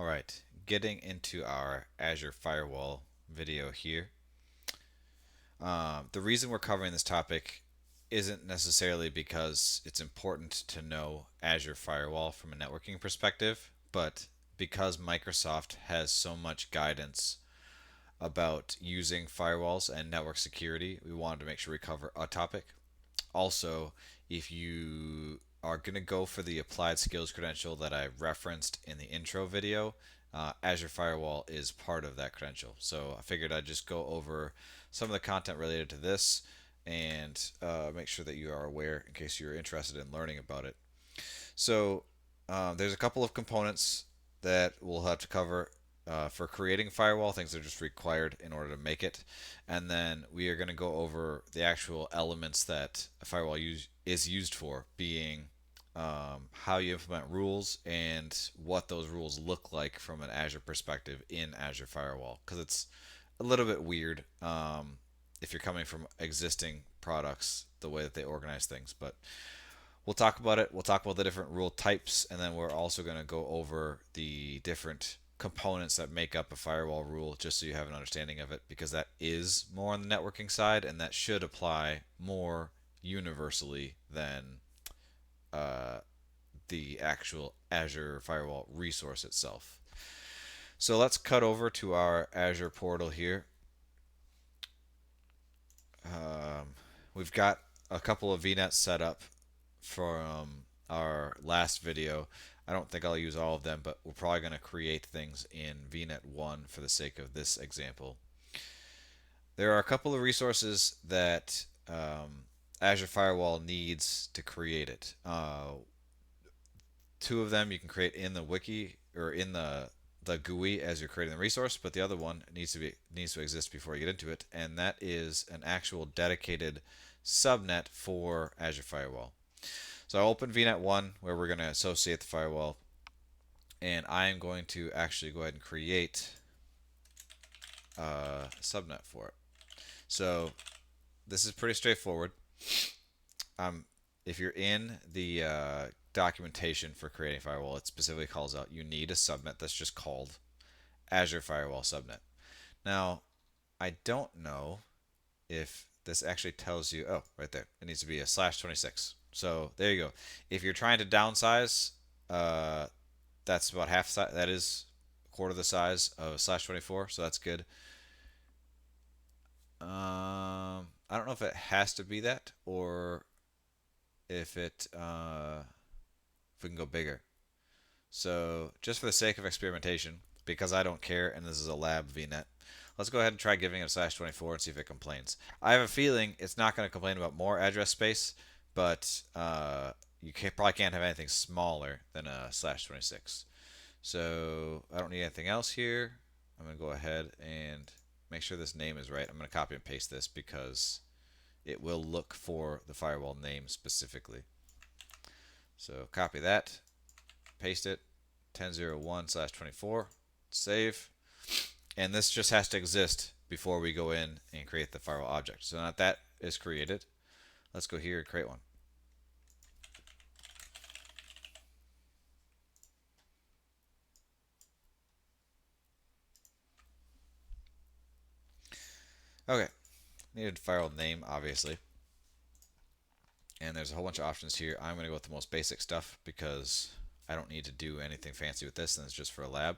Alright, getting into our Azure Firewall video here. The reason we're covering this topic isn't necessarily because it's important to know Azure Firewall from a networking perspective, but because Microsoft has so much guidance about using firewalls and network security, we wanted to make sure we cover a topic. Also, if you are going to go for the applied skills credential that I referenced in the intro video, Azure Firewall is part of that credential. So I figured I'd just go over some of the content related to this and make sure that you are aware in case you're interested in learning about it. So there's a couple of components that we'll have to cover for creating firewall, things that are just required in order to make it. And then we are going to go over the actual elements that a firewall is used for, being how you implement rules and what those rules look like from an Azure perspective in Azure Firewall. Because it's a little bit weird if you're coming from existing products, the way that they organize things. But we'll talk about it. We'll talk about the different rule types, and then we're also going to go over the different components that make up a firewall rule, just so you have an understanding of it, because that is more on the networking side, and that should apply more universally than uh, the actual Azure Firewall resource itself. So let's cut over to our Azure portal here. We've got a couple of VNets set up from our last video. I don't think I'll use all of them, but we're probably going to create things in VNet 1 for the sake of this example. There are a couple of resources that Azure Firewall needs to create it. Two of them you can create in the wiki or in the GUI as you're creating the resource, but the other one needs to exist before you get into it, and that is an actual dedicated subnet for Azure Firewall. So I'll open VNet 1 where we're going to associate the firewall, and I am going to actually go ahead and create a subnet for it. So this is pretty straightforward. If you're in the documentation for creating firewall, it specifically calls out you need a subnet that's just called Azure Firewall subnet. Now, I don't know if this actually tells you, oh, right there, it needs to be a /26. So there you go. If you're trying to downsize, that's about half size. That is a quarter the size of /24, so that's good. I don't know if it has to be that or if if we can go bigger. So just for the sake of experimentation, because I don't care and this is a lab VNet, let's go ahead and try giving it a /24 and see if it complains. I have a feeling it's not going to complain about more address space, but probably can't have anything smaller than a /26. So I don't need anything else here. I'm going to go ahead and make sure this name is right. I'm going to copy and paste this because it will look for the firewall name specifically. So copy that, paste it, 10.01/24, save, and this just has to exist before we go in and create the firewall object. So now that is created, let's go here and create one. Okay, needed firewall name, obviously. And there's a whole bunch of options here. I'm going to go with the most basic stuff because I don't need to do anything fancy with this, and it's just for a lab.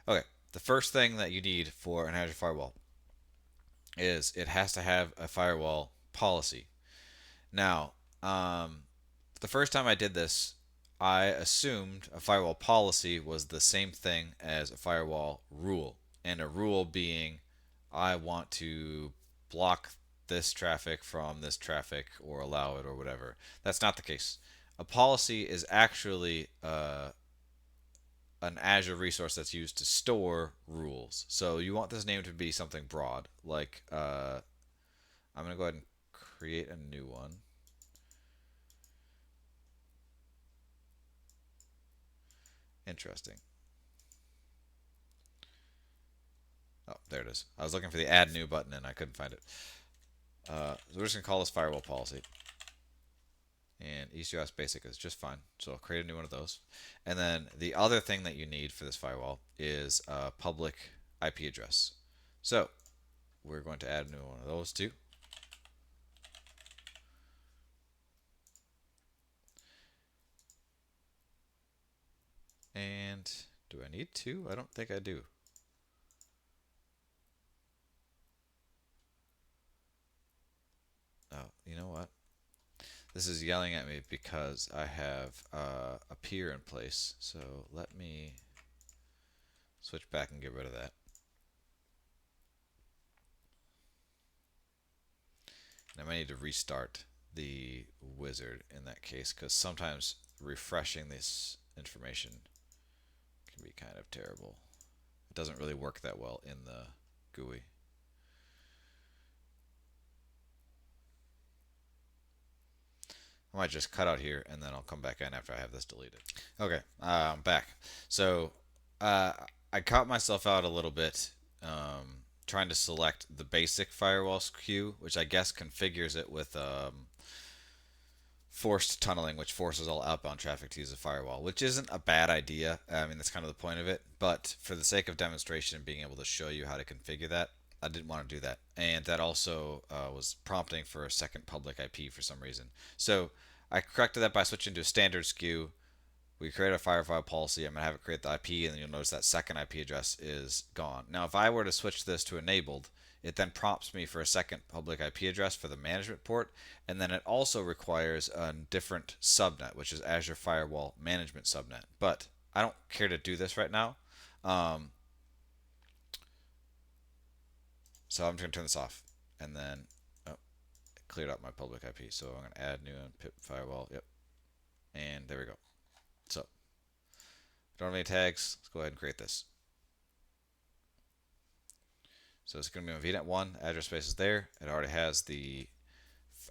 Okay, the first thing that you need for an Azure Firewall is it has to have a firewall policy. Now, the first time I did this, I assumed a firewall policy was the same thing as a firewall rule, and a rule being I want to block this traffic from this traffic or allow it or whatever. That's not the case. A policy is actually an Azure resource that's used to store rules. So you want this name to be something broad, like I'm going to go ahead and create a new one. Interesting. Oh, there it is. I was looking for the add new button and I couldn't find it. So we're just going to call this firewall policy. And ECRS basic is just fine. So I'll create a new one of those. And then the other thing that you need for this firewall is a public IP address. So we're going to add a new one of those too. And do I need two? I don't think I do. Oh, you know what? This is yelling at me because I have a peer in place. So let me switch back and get rid of that. And I might need to restart the wizard in that case because sometimes refreshing this information can be kind of terrible. It doesn't really work that well in the GUI. I might just cut out here and then I'll come back in after I have this deleted. Okay, I'm back. So I caught myself out a little bit trying to select the basic firewall queue, which I guess configures it with forced tunneling, which forces all outbound traffic to use a firewall, which isn't a bad idea. I mean, that's kind of the point of it. But for the sake of demonstration and being able to show you how to configure that, I didn't want to do that. And that also was prompting for a second public IP for some reason. So I corrected that by switching to a standard SKU. We create a firewall policy. I'm going to have it create the IP, and then you'll notice that second IP address is gone. Now, if I were to switch this to enabled, it then prompts me for a second public IP address for the management port, and then it also requires a different subnet, which is Azure Firewall Management Subnet. But I don't care to do this right now, so I'm just going to turn this off, and then it cleared out my public IP. So I'm going to add new and pip firewall. Yep, and there we go. So don't have any tags. Let's go ahead and create this. So it's going to be my VNet 1. Address space is there. It already has the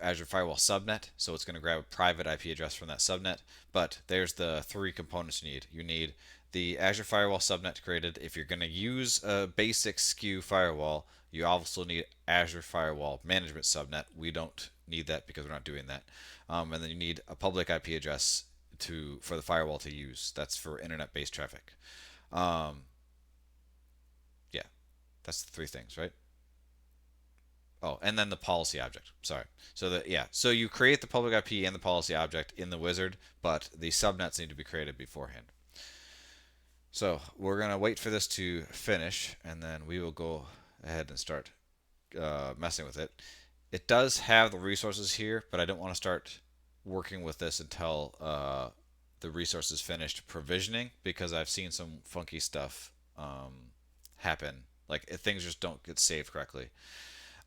Azure Firewall subnet, so it's going to grab a private IP address from that subnet. But there's the three components you need. You need the Azure Firewall subnet created. If you're going to use a basic SKU firewall, you also need Azure Firewall Management subnet. We don't need that because we're not doing that. And then you need a public IP address for the firewall to use. That's for internet-based traffic. Yeah, that's the three things, right? Oh, and then the policy object. Sorry. So you create the public IP and the policy object in the wizard, but the subnets need to be created beforehand. So we're gonna wait for this to finish, and then we will go ahead and start messing with it. It does have the resources here, but I don't want to start working with this until the resource is finished provisioning, because I've seen some funky stuff happen. Like things just don't get saved correctly.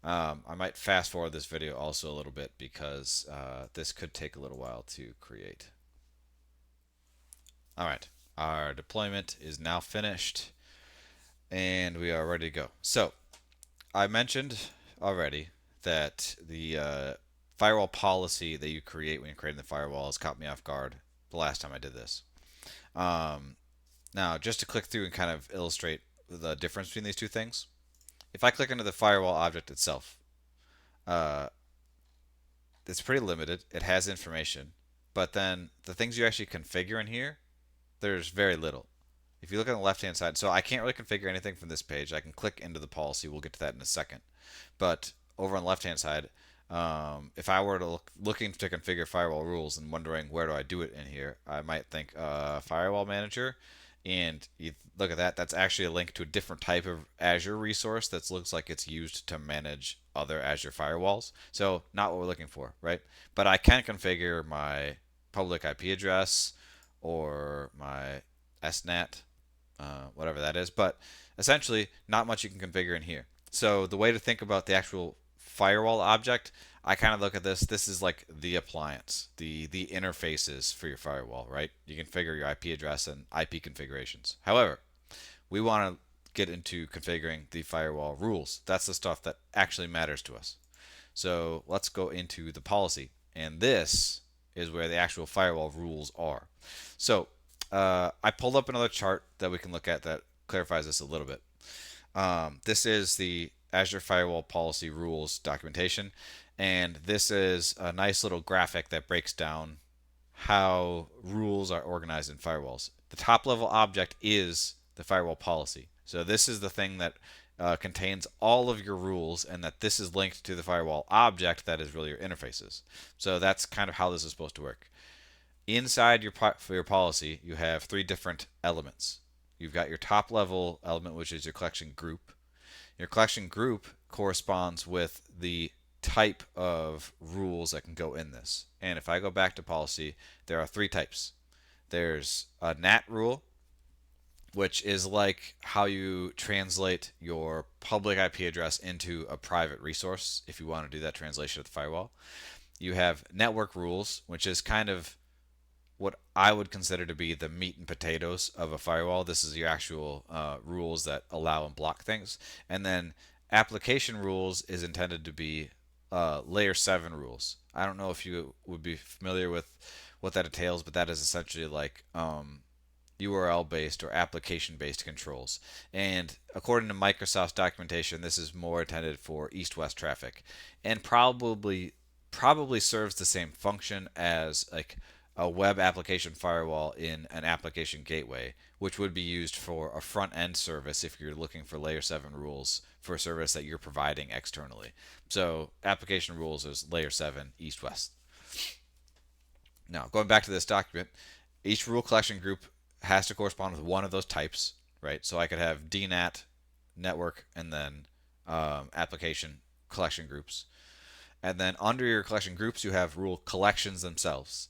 I might fast forward this video also a little bit because this could take a little while to create. Alright, our deployment is now finished and we are ready to go. So, I mentioned already that the firewall policy that you create when you're creating the firewall has caught me off guard the last time I did this. Now, just to click through and kind of illustrate the difference between these two things, if I click into the firewall object itself, it's pretty limited. It has information, but then the things you actually configure in here, there's very little. If you look on the left hand side, so I can't really configure anything from this page. I can click into the policy. We'll get to that in a second. But over on the left hand side, if I were to looking to configure firewall rules and wondering where do I do it in here, I might think firewall manager, and you look at that. That's actually a link to a different type of Azure resource that looks like it's used to manage other Azure firewalls. So not what we're looking for, right? But I can configure my public IP address or my SNAT, whatever that is. But essentially, not much you can configure in here. So the way to think about the actual firewall object, I kind of look at this. This is like the appliance, the interfaces for your firewall, right? You configure your IP address and IP configurations. However, we want to get into configuring the firewall rules. That's the stuff that actually matters to us. So let's go into the policy, and this is where the actual firewall rules are. So I pulled up another chart that we can look at that clarifies this a little bit. This is the Azure Firewall Policy Rules documentation, And this is a nice little graphic that breaks down how rules are organized in firewalls. The top level object is the firewall policy. So this is the thing that contains all of your rules, and that this is linked to the firewall object that is really your interfaces. So that's kind of how this is supposed to work. Inside for your policy, you have three different elements. You've got your top level element, which is your collection group. Your collection group corresponds with the type of rules that can go in this. And if I go back to policy, there are three types. There's a NAT rule, which is like how you translate your public IP address into a private resource if you want to do that translation at the firewall. You have network rules, which is kind of what I would consider to be the meat and potatoes of a firewall. This is your actual rules that allow and block things. And then application rules is intended to be layer 7 rules. I don't know if you would be familiar with what that entails, but that is essentially like URL based or application based controls. And according to Microsoft's documentation, this is more intended for east-west traffic, and probably serves the same function as like a web application firewall in an application gateway, which would be used for a front end service if you're looking for layer 7 rules for a service that you're providing externally. So application rules is layer 7 east west. Now, going back to this document, each rule collection group has to correspond with one of those types, right? So I could have DNAT, network, and then application collection groups. And then under your collection groups, you have rule collections themselves.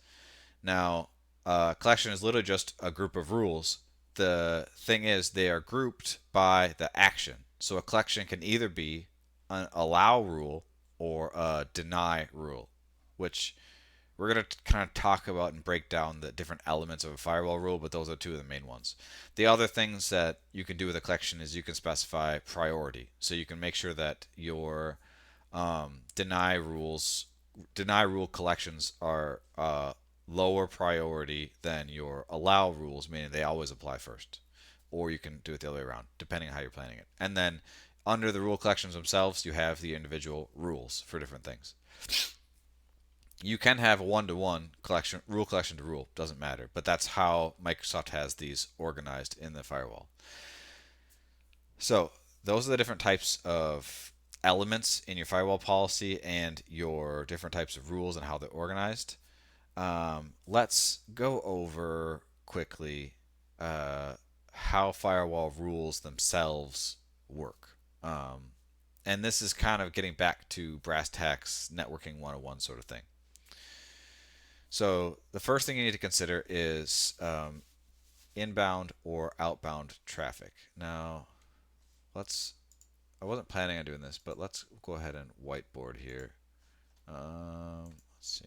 Now, collection is literally just a group of rules. The thing is, they are grouped by the action. So a collection can either be an allow rule or a deny rule, which we're going to kind of talk about and break down the different elements of a firewall rule, but those are two of the main ones. The other things that you can do with a collection is you can specify priority. So you can make sure that your deny rule collections are lower priority than your allow rules, meaning they always apply first. Or you can do it the other way around, depending on how you're planning it. And then under the rule collections themselves, you have the individual rules for different things. You can have a one-to-one collection, rule collection to rule, doesn't matter. But that's how Microsoft has these organized in the firewall. So those are the different types of elements in your firewall policy and your different types of rules and how they're organized. Let's go over quickly how firewall rules themselves work. And this is kind of getting back to brass tacks networking 101 sort of thing. So the first thing you need to consider is inbound or outbound traffic. Now, I wasn't planning on doing this, but let's go ahead and whiteboard here. Let's see.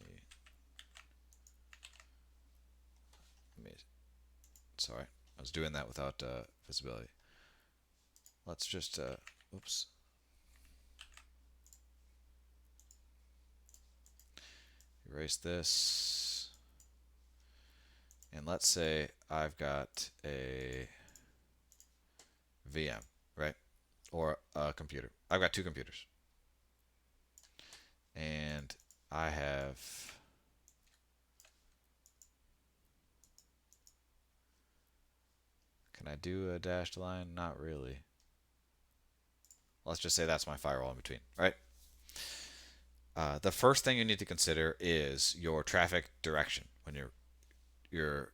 Sorry, I was doing that without visibility. Let's just, oops. Erase this. And let's say I've got a VM, right? Or a computer. I've got two computers. And I have Can I do a dashed line? Not really. Let's just say that's my firewall in between, right? The first thing you need to consider is your traffic direction when you're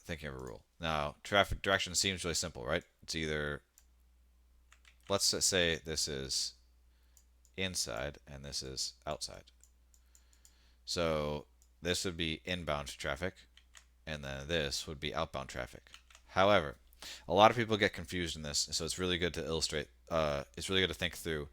thinking of a rule. Now, traffic direction seems really simple, right? It's either, let's just say this is inside and this is outside. So this would be inbound traffic, and then this would be outbound traffic. However, a lot of people get confused in this, so it's really good to illustrate. It's really good to think through.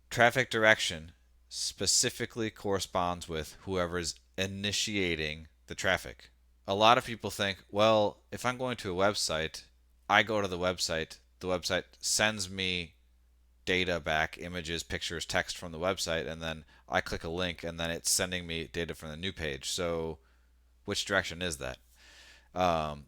Traffic direction specifically corresponds with whoever's initiating the traffic. A lot of people think, well, if I'm going to a website, I go to the website sends me data back, images, pictures, text from the website, and then I click a link and then it's sending me data from the new page. So which direction is that?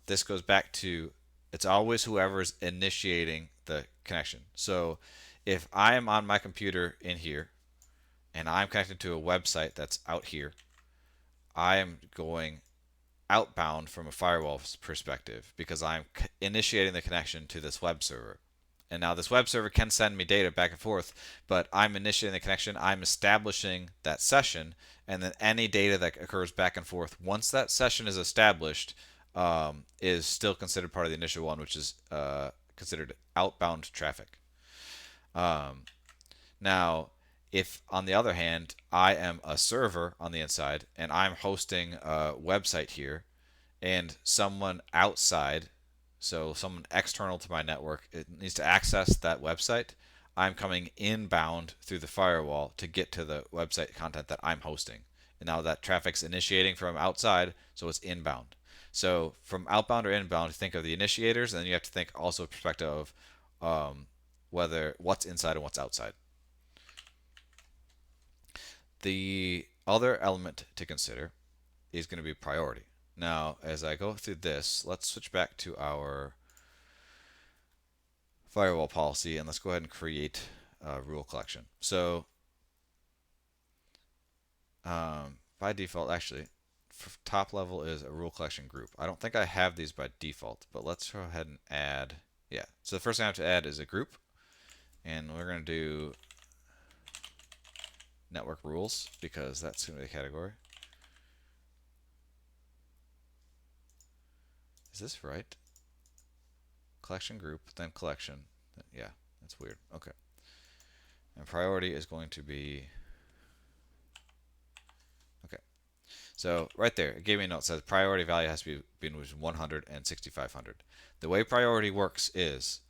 This goes back to, it's always whoever's initiating the connection. So if I am on my computer in here and I'm connected to a website that's out here, I am going outbound from a firewall perspective because I'm initiating the connection to this web server. And now this web server can send me data back and forth, but I'm initiating the connection, I'm establishing that session, and then any data that occurs back and forth once that session is established is still considered part of the initial one, which is considered outbound traffic. Um, Now, if on the other hand, I am a server on the inside and I'm hosting a website here, and someone outside, so someone external to my network, it needs to access that website, I'm coming inbound through the firewall to get to the website content that I'm hosting. And now that traffic's initiating from outside, so it's inbound. So from outbound or inbound, think of the initiators, and then you have to think also perspective of whether what's inside and what's outside. The other element to consider is going to be priority. Now, as I go through this, let's switch back to our firewall policy and let's go ahead and create a rule collection. So, by default, actually, top level is a rule collection group. I don't think I have these by default, but let's go ahead and add. Yeah, so the first thing I have to add is a group, and we're going to do network rules because that's going to be the category. Is this right? Collection group, then collection. Yeah, that's weird. Okay. And priority is going to be. Okay. So right there, it gave me a note that says priority value has to be between 100 and 6500. The way priority works is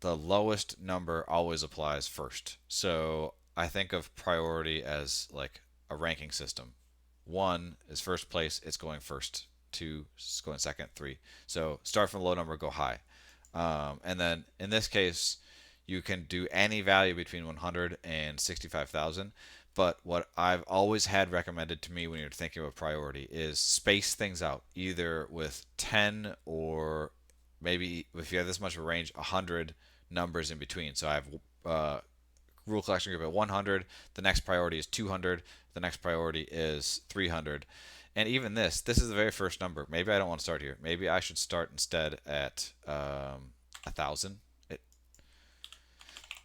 the lowest number always applies first. So I think of priority as like a ranking system. 1 is first place, it's going first. 2 is going second. 3. So start from a low number, go high. And then in this case, you can do any value between 100 and 65,000. But what I've always had recommended to me when you're thinking of priority is space things out, either with 10 or maybe if you have this much of a range, 100 numbers in between. So I have rule collection group at 100. The next priority is 200. The next priority is 300. And even this is the very first number. Maybe I don't want to start here. Maybe I should start instead at 1,000.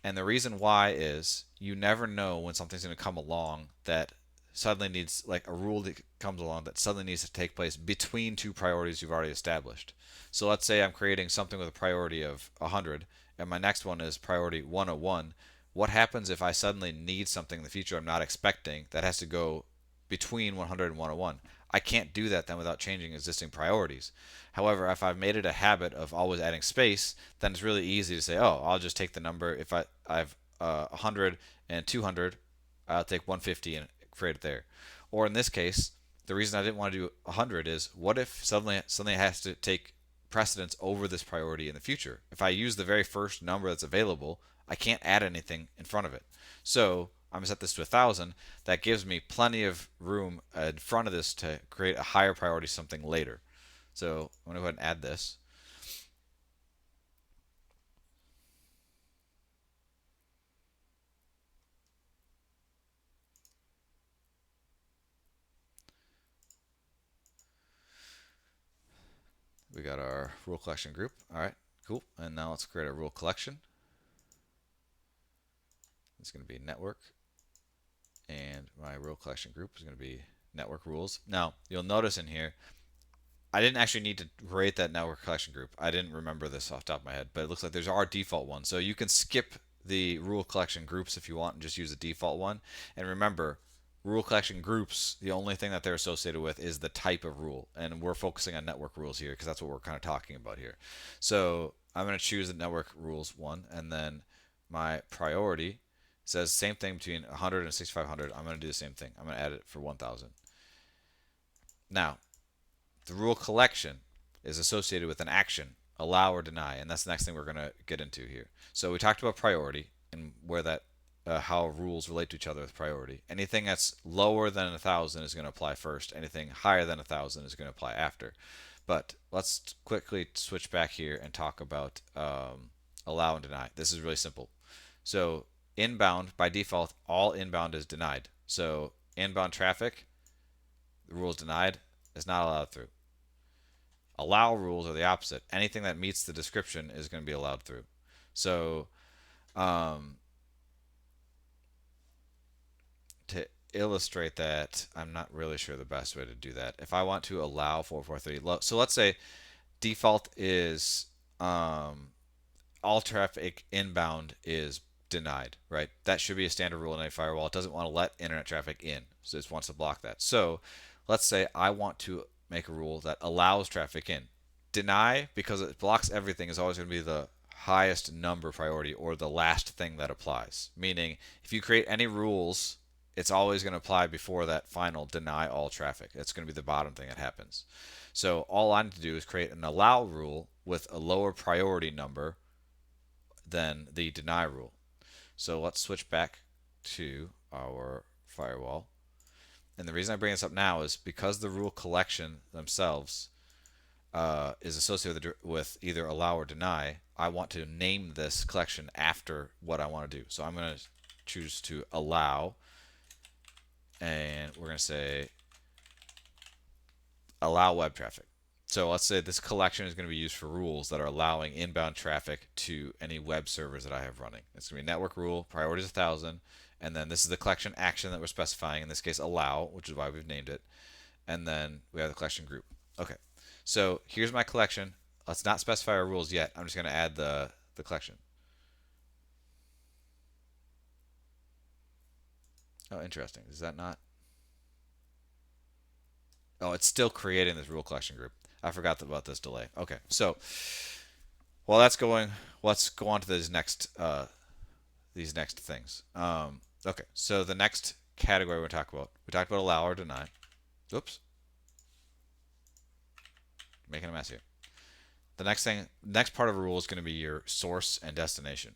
And the reason why is you never know when something's going to come along that suddenly needs, like a rule that comes along that suddenly needs to take place between two priorities you've already established. So let's say I'm creating something with a priority of 100 and my next one is priority 101. What happens if I suddenly need something in the future I'm not expecting that has to go between 100 and 101? I can't do that then without changing existing priorities. However, if I've made it a habit of always adding space, then it's really easy to say, oh, I'll just take the number. If I've 100 and 200, I'll take 150 and create it there. Or in this case, the reason I didn't want to do 100 is what if suddenly something has to take precedence over this priority in the future? If I use the very first number that's available, I can't add anything in front of it. So I'm going to set this to 1,000. That gives me plenty of room in front of this to create a higher priority something later. So I'm going to go ahead and add this. We got our rule collection group. All right, cool. And now let's create a rule collection. It's going to be network. And my rule collection group is going to be network rules. Now, you'll notice in here, I didn't actually need to create that network collection group. I didn't remember this off the top of my head, but it looks like there's our default one. So you can skip the rule collection groups if you want and just use the default one. And remember, rule collection groups, the only thing that they're associated with is the type of rule. And we're focusing on network rules here because that's what we're kind of talking about here. So I'm going to choose the network rules one, and then my priority says same thing between 100 and 6500. I'm going to do the same thing. I'm going to add it for 1000. Now, the rule collection is associated with an action, allow or deny, and that's the next thing we're going to get into here. So we talked about priority and where that how rules relate to each other with priority. Anything that's lower than 1,000 is going to apply first. Anything higher than 1,000 is going to apply after. But let's quickly switch back here and talk about allow and deny. This is really simple. So inbound, by default, all inbound is denied. So inbound traffic, the rule is denied, is not allowed through. Allow rules are the opposite. Anything that meets the description is going to be allowed through. So to illustrate that, I'm not really sure the best way to do that. If I want to allow 443, so let's say default is all traffic inbound is denied, right? That should be a standard rule in a firewall. It doesn't want to let internet traffic in, so it just wants to block that. So let's say I want to make a rule that allows traffic in. Deny, because it blocks everything, is always going to be the highest number priority or the last thing that applies. Meaning, if you create any rules, it's always going to apply before that final deny all traffic. That's going to be the bottom thing that happens. So all I need to do is create an allow rule with a lower priority number than the deny rule. So let's switch back to our firewall. And the reason I bring this up now is because the rule collection themselves is associated with either allow or deny, I want to name this collection after what I want to do. So I'm going to choose to allow, and we're going to say allow web traffic. So let's say this collection is going to be used for rules that are allowing inbound traffic to any web servers that I have running. It's going to be network rule, priority is 1,000, and then this is the collection action that we're specifying, in this case allow, which is why we've named it, and then we have the collection group. Okay, so here's my collection. Let's not specify our rules yet. I'm just going to add the collection. Oh, interesting. Is that not? Oh, it's still creating this rule collection group. I forgot about this delay. Okay, so while that's going, let's go on to these next things. Okay, so the next category we talked about allow or deny. Oops, making a mess here. The next part of a rule is going to be your source and destination.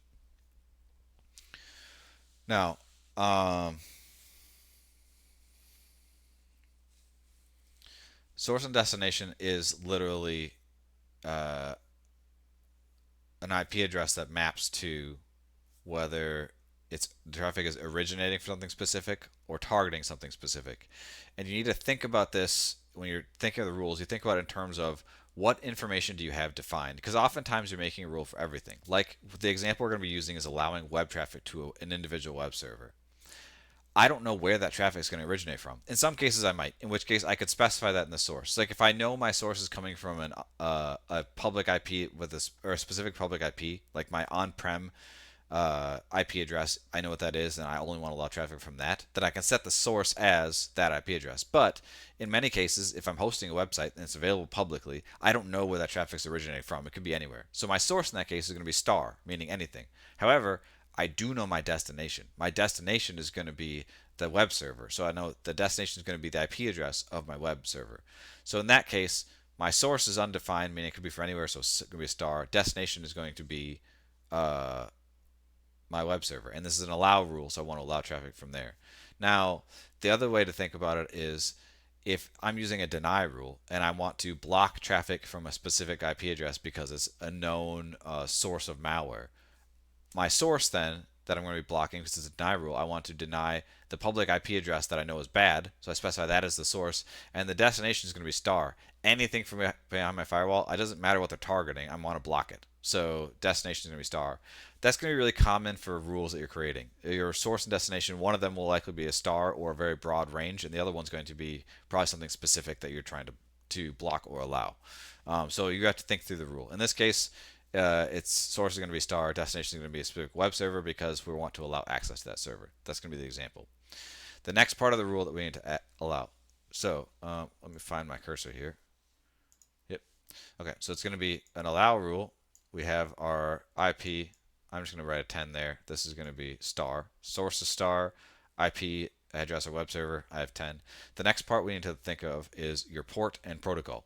Now, source and destination is literally an IP address that maps to whether it's traffic is originating from something specific or targeting something specific. And you need to think about this when you're thinking of the rules. You think about it in terms of what information do you have defined? Because oftentimes you're making a rule for everything. Like the example we're going to be using is allowing web traffic to an individual web server. I don't know where that traffic is going to originate from. In some cases, I might, in which case I could specify that in the source. Like if I know my source is coming from a public IP with or a specific public IP, like my on-prem IP address, I know what that is, and I only want to allow traffic from that, then I can set the source as that IP address. But in many cases, if I'm hosting a website and it's available publicly, I don't know where that traffic is originating from. It could be anywhere. So my source in that case is going to be star, meaning anything. However, I do know my destination. My destination is going to be the web server. So I know the destination is going to be the IP address of my web server. So in that case, my source is undefined, meaning it could be for anywhere, so it's going to be a star. Destination is going to be my web server. And this is an allow rule, so I want to allow traffic from there. Now, the other way to think about it is if I'm using a deny rule and I want to block traffic from a specific IP address because it's a known source of malware, my source then that I'm going to be blocking, because it's a deny rule, I want to deny the public IP address that I know is bad, so I specify that as the source, and the destination is going to be star. Anything from behind my firewall, it doesn't matter what they're targeting, I want to block it. So destination is going to be star. That's going to be really common for rules that you're creating. Your source and destination, one of them will likely be a star or a very broad range, and the other one's going to be probably something specific that you're trying to block or allow. So you have to think through the rule. In this case, its source is going to be star, destination is going to be a specific web server because we want to allow access to that server. That's going to be the example. The next part of the rule that we need to allow. So let me find my cursor here. Yep. Okay, so it's going to be an allow rule. We have our IP. I'm just going to write a 10 there. This is going to be star. Source is star. IP address or web server, I have 10. The next part we need to think of is your port and protocol.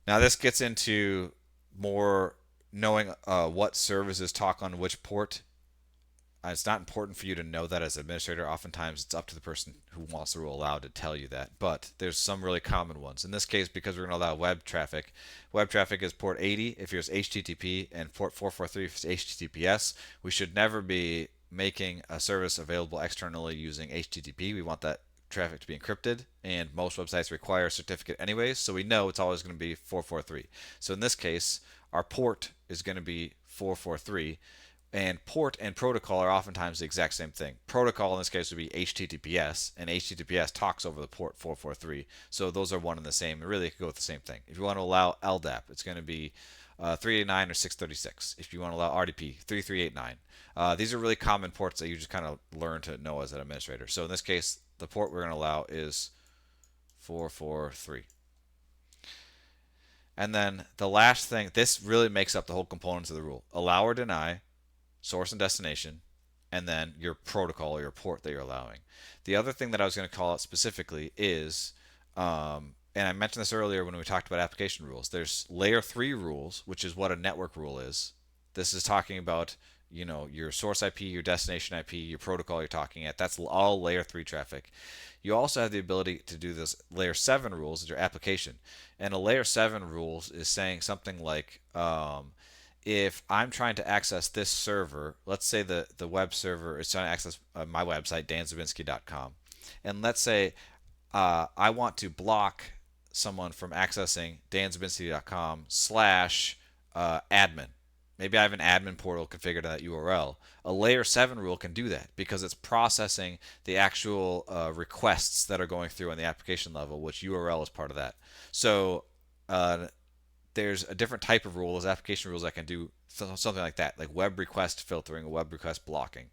Now this gets into more knowing what services talk on which port. It's not important for you to know that as an administrator. Oftentimes it's up to the person who wants the rule allowed to tell you that. But there's some really common ones. In this case, because we're going to allow web traffic is port 80 if it's HTTP and port 443 if it's HTTPS. We should never be making a service available externally using HTTP. We want that traffic to be encrypted, and most websites require a certificate anyways, so we know it's always going to be 443. So in this case, our port is going to be 443, and port and protocol are oftentimes the exact same thing. Protocol in this case would be HTTPS, and HTTPS talks over the port 443. So those are one and the same, and really it could go with the same thing. If you want to allow LDAP, it's going to be 389 or 636. If you want to allow RDP, 3389. These are really common ports that you just kind of learn to know as an administrator. So in this case, the port we're going to allow is 443. And then the last thing, this really makes up the whole components of the rule. Allow or deny, source and destination, and then your protocol or your port that you're allowing. The other thing that I was going to call out specifically is, and I mentioned this earlier when we talked about application rules, there's layer 3 rules, which is what a network rule is. This is talking about, your source IP, your destination IP, your protocol you're talking at. That's all layer 3 traffic. You also have the ability to do this layer 7 rules as your application. And a layer 7 rules is saying something like, if I'm trying to access this server, let's say the web server is trying to access my website, danzabinski.com, and let's say I want to block someone from accessing danzabinski.com / admin. Maybe I have an admin portal configured in that URL. A layer 7 rule can do that because it's processing the actual requests that are going through on the application level, which URL is part of that. So there's a different type of rule as application rules that can do something like that, like web request filtering, web request blocking.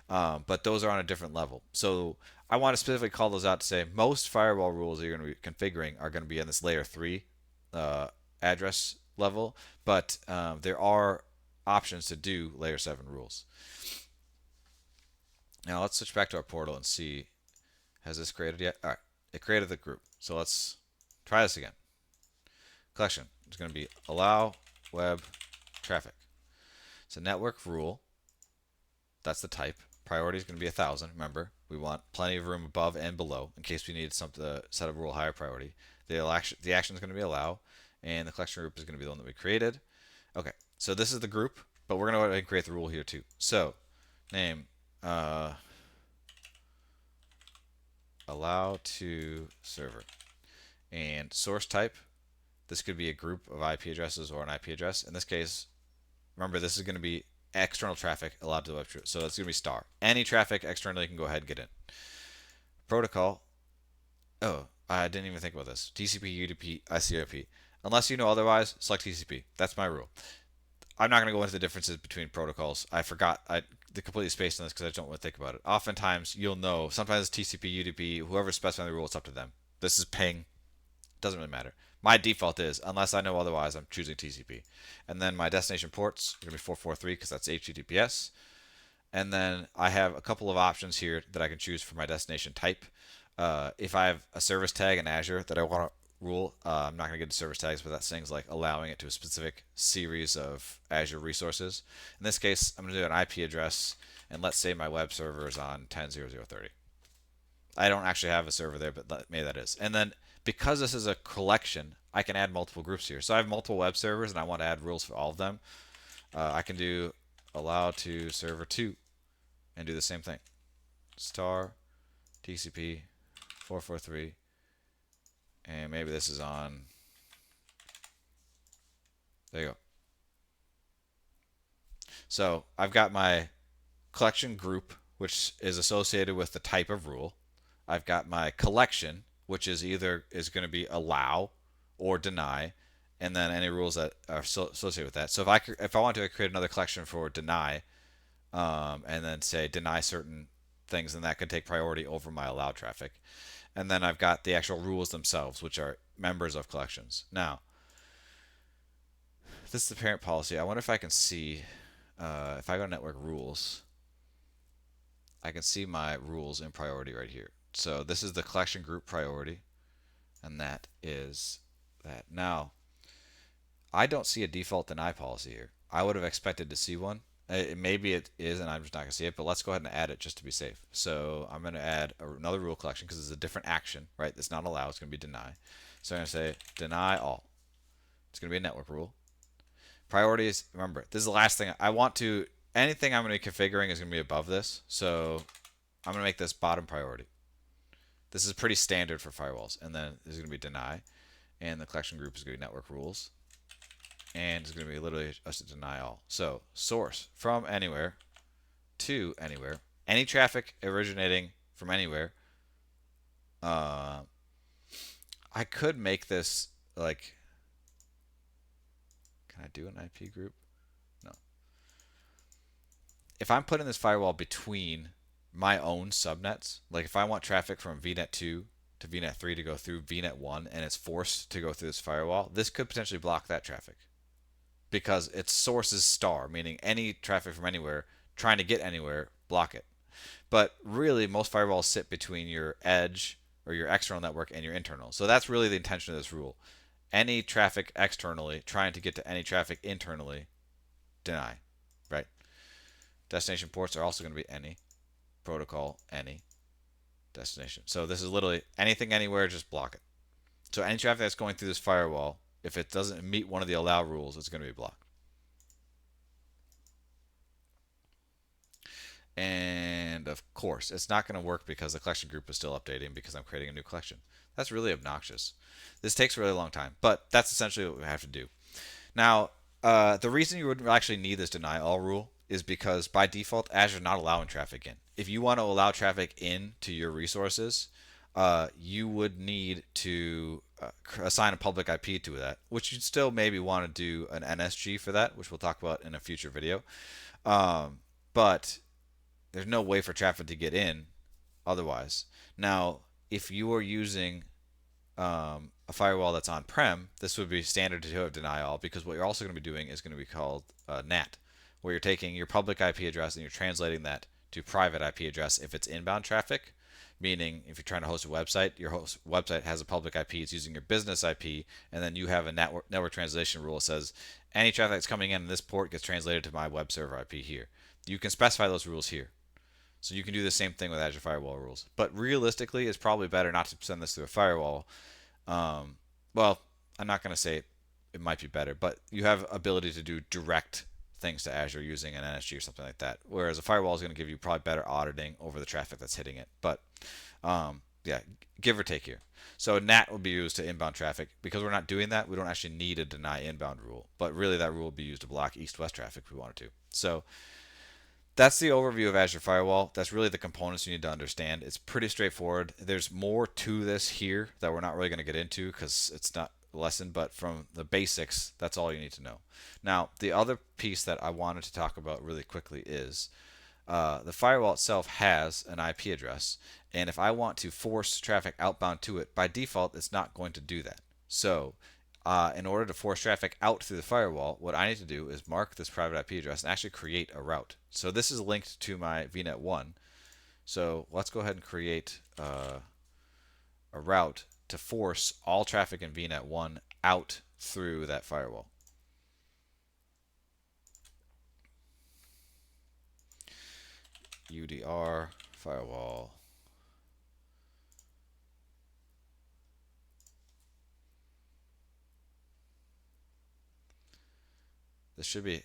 But those are on a different level. So I want to specifically call those out to say most firewall rules that you're going to be configuring are going to be in this layer 3 address level, but there are options to do layer 7 rules. Now let's switch back to our portal and see, has this created yet? All right, it created the group. So let's try this again. Collection is going to be allow web traffic. It's a network rule. That's the type. Priority is going to be 1,000. Remember, we want plenty of room above and below in case we need something to set a rule higher priority. The action is going to be allow, and the collection group is going to be the one that we created. Okay, so this is the group, but we're going to go ahead and create the rule here too. So, name allow to server, and source type. This could be a group of IP addresses or an IP address. In this case, remember this is going to be external traffic allowed to the web traffic. So that's going to be star. Any traffic externally can go ahead and get in. Protocol. Oh, I didn't even think about this. TCP, UDP, ICRP. Unless you know otherwise, select TCP. That's my rule. I'm not going to go into the differences between protocols. I forgot. I completely spaced on this because I don't want to think about it. Oftentimes, you'll know. Sometimes it's TCP, UDP. Whoever's specifying the rule, it's up to them. This is ping. Doesn't really matter. My default is, unless I know otherwise, I'm choosing TCP. And then my destination ports are going to be 443 because that's HTTPS. And then I have a couple of options here that I can choose for my destination type. If I have a service tag in Azure that I want to rule, I'm not going to get to service tags, but that's things like allowing it to a specific series of Azure resources. In this case, I'm going to do an IP address, and let's say my web server is on 10.0.0.30. I don't actually have a server there, but maybe that is. And then because this is a collection, I can add multiple groups here. So I have multiple web servers, and I want to add rules for all of them. I can do allow to server 2 and do the same thing. Star TCP 443, and maybe this is on. There you go. So I've got my collection group, which is associated with the type of rule. I've got my collection, which is either is going to be allow or deny, and then any rules that are associated with that. So if I want to create another collection for deny, and then say deny certain things, then that could take priority over my allow traffic. And then I've got the actual rules themselves, which are members of collections. Now, this is the parent policy. I wonder if I can see, if I go to network rules, I can see my rules in priority right here. So this is the collection group priority, and that is that. Now, I don't see a default deny policy here. I would have expected to see one. Maybe it is, and I'm just not going to see it, but let's go ahead and add it just to be safe. So I'm going to add another rule collection because it's a different action, right? It's not allow, it's going to be deny. So I'm going to say deny all. It's going to be a network rule. Priorities, remember, this is the last thing. I want to anything I'm going to be configuring is going to be above this. So I'm going to make this bottom priority. This is pretty standard for firewalls. And then there's going to be deny. And the collection group is going to be network rules. And it's going to be literally just a deny all. So source from anywhere to anywhere. Any traffic originating from anywhere. I could make this like, can I do an IP group? No. If I'm putting this firewall between my own subnets, like if I want traffic from VNet 2 to VNet 3 to go through VNet 1 and it's forced to go through this firewall, this could potentially block that traffic because its source is star, meaning any traffic from anywhere trying to get anywhere, block it. But really, most firewalls sit between your edge or your external network and your internal. So that's really the intention of this rule. Any traffic externally trying to get to any traffic internally, deny, right? Destination ports are also going to be any. Protocol, any. Destination. So this is literally anything, anywhere, just block it. So any traffic that's going through this firewall, if it doesn't meet one of the allow rules, it's going to be blocked. And of course, it's not going to work because the collection group is still updating because I'm creating a new collection. That's really obnoxious. This takes a really long time, but that's essentially what we have to do. Now, the reason you would actually need this deny all rule is because by default, Azure is not allowing traffic in. If you want to allow traffic in to your resources, you would need to assign a public IP to that, which you'd still maybe want to do an NSG for that, which we'll talk about in a future video. But there's no way for traffic to get in otherwise. Now, if you are using a firewall that's on-prem, this would be standard to have deny all, because what you're also going to be doing is going to be called NAT, where you're taking your public IP address and you're translating that to private IP address if it's inbound traffic, meaning if you're trying to host a website, your host website has a public IP, it's using your business IP, and then you have a network translation rule that says any traffic that's coming in this port gets translated to my web server IP here. You can specify those rules here. So you can do the same thing with Azure Firewall rules. But realistically, it's probably better not to send this through a firewall. Well, I'm not going to say it might be better, but you have ability to do direct things to Azure using an NSG or something like that. Whereas a firewall is going to give you probably better auditing over the traffic that's hitting it. But yeah, give or take here. So NAT will be used to inbound traffic. Because we're not doing that, we don't actually need a deny inbound rule. But really, that rule will be used to block east-west traffic if we wanted to. So that's the overview of Azure Firewall. That's really the components you need to understand. It's pretty straightforward. There's more to this here that we're not really going to get into because it's not a lesson, but from the basics, that's all you need to know. Now, the other piece that I wanted to talk about really quickly is the firewall itself has an IP address, and if I want to force traffic outbound to it, by default, it's not going to do that. So in order to force traffic out through the firewall, what I need to do is mark this private IP address and actually create a route. So this is linked to my VNet 1. So let's go ahead and create a route to force all traffic in VNet 1 out through that firewall. UDR firewall. This should be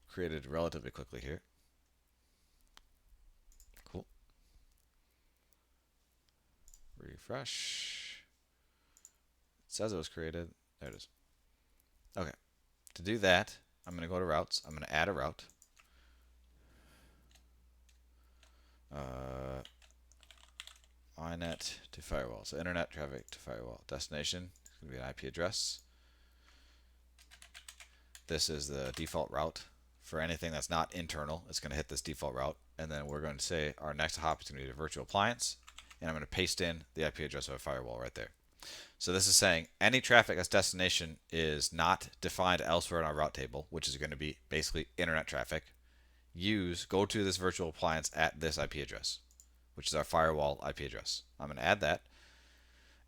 created relatively quickly here. Cool. Refresh. It says it was created. There it is. Okay. To do that, I'm going to go to routes. I'm going to add a route. INET to firewall. So internet traffic to firewall. Destination is going to be an IP address. This is the default route. For anything that's not internal, it's going to hit this default route. And then we're going to say our next hop is going to be a virtual appliance. And I'm going to paste in the IP address of a firewall right there. So this is saying any traffic that's destination is not defined elsewhere in our route table, which is going to be basically internet traffic. Go to this virtual appliance at this IP address, which is our firewall IP address. I'm going to add that.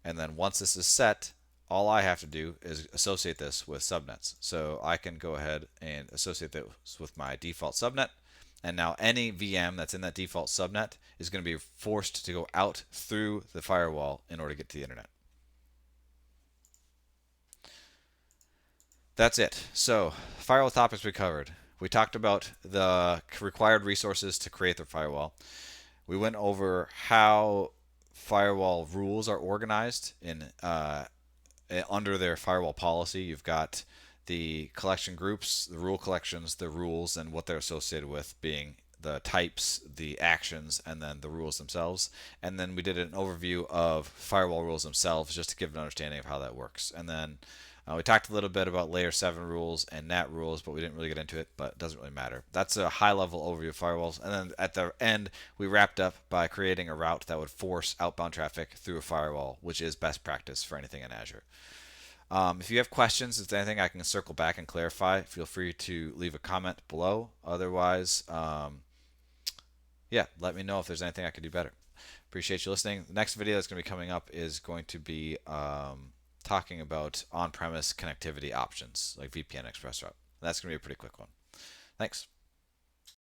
And then once this is set, all I have to do is associate this with subnets. So I can go ahead and associate this with my default subnet. And now any VM that's in that default subnet is going to be forced to go out through the firewall in order to get to the internet. That's it. So firewall topics we covered. We talked about the required resources to create the firewall. We went over how firewall rules are organized in under their firewall policy. You've got the collection groups, the rule collections, the rules, and what they're associated with being the types, the actions, and then the rules themselves. And then we did an overview of firewall rules themselves just to give an understanding of how that works. And then we talked a little bit about layer 7 rules and NAT rules, but we didn't really get into it, but it doesn't really matter. That's a high level overview of firewalls. And then at the end, we wrapped up by creating a route that would force outbound traffic through a firewall, which is best practice for anything in Azure. If you have questions, if there's anything I can circle back and clarify, feel free to leave a comment below. Otherwise, yeah, let me know if there's anything I could do better. Appreciate you listening. The next video that's going to be coming up is going to be talking about on-premise connectivity options like VPN Express Route. That's going to be a pretty quick one. Thanks.